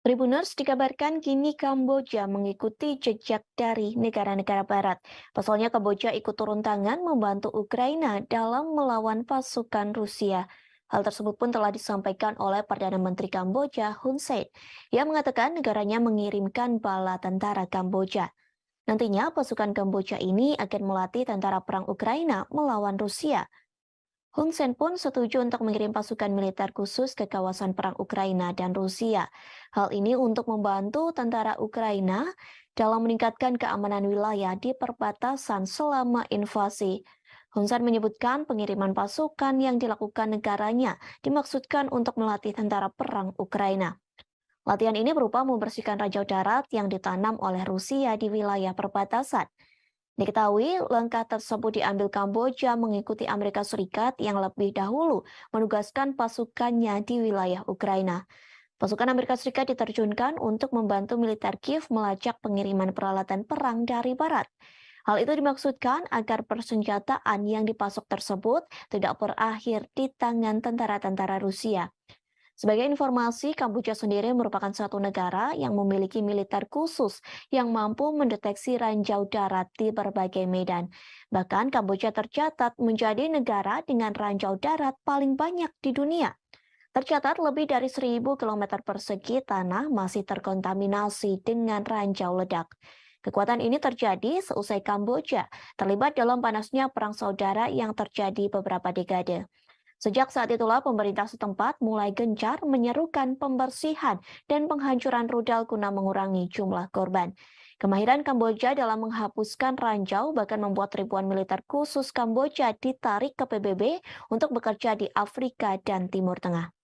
Tribuners dikabarkan kini Kamboja mengikuti jejak dari negara-negara barat. Pasalnya Kamboja ikut turun tangan membantu Ukraina dalam melawan pasukan Rusia. Hal tersebut pun telah disampaikan oleh Perdana Menteri Kamboja Hun Sen. Ia mengatakan negaranya mengirimkan bala tentara Kamboja. Nantinya pasukan Kamboja ini akan melatih tentara perang Ukraina melawan Rusia. Hun Sen pun setuju untuk mengirim pasukan militer khusus ke kawasan perang Ukraina dan Rusia. Hal ini untuk membantu tentara Ukraina dalam meningkatkan keamanan wilayah di perbatasan selama invasi. Hun Sen menyebutkan pengiriman pasukan yang dilakukan negaranya dimaksudkan untuk melatih tentara perang Ukraina. Latihan ini berupa membersihkan ranjau darat yang ditanam oleh Rusia di wilayah perbatasan. Diketahui langkah tersebut diambil Kamboja mengikuti Amerika Serikat yang lebih dahulu menugaskan pasukannya di wilayah Ukraina. Pasukan Amerika Serikat diterjunkan untuk membantu militer Kiev melacak pengiriman peralatan perang dari barat. Hal itu dimaksudkan agar persenjataan yang dipasok tersebut tidak berakhir di tangan tentara-tentara Rusia. Sebagai informasi, Kamboja sendiri merupakan satu negara yang memiliki militer khusus yang mampu mendeteksi ranjau darat di berbagai medan. Bahkan Kamboja tercatat menjadi negara dengan ranjau darat paling banyak di dunia. Tercatat lebih dari 1.000 km persegi tanah masih terkontaminasi dengan ranjau ledak. Kekuatan ini terjadi seusai Kamboja terlibat dalam panasnya perang saudara yang terjadi beberapa dekade. Sejak saat itulah pemerintah setempat mulai gencar menyerukan pembersihan dan penghancuran rudal guna mengurangi jumlah korban. Kemahiran Kamboja dalam menghapuskan ranjau bahkan membuat ribuan militer khusus Kamboja ditarik ke PBB untuk bekerja di Afrika dan Timur Tengah.